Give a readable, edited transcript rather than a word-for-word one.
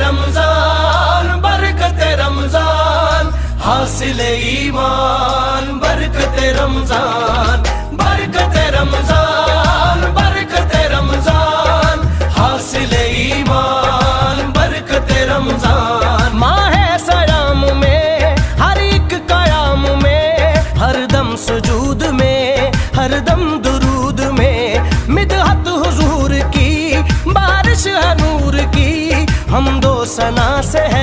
रमजान, बरकत रमजान, हासिल ईमान, बरकत रमजान, बरकत रमजान, बरकत रमजान, हासिल ईमान, बरकत रमजान। माहे सयाम में हर एक कयाम में, हरदम सुजूद में, हरदम दुरूद में, मिदहत हुजूर की बारिश है नूर की, हम दो सना से है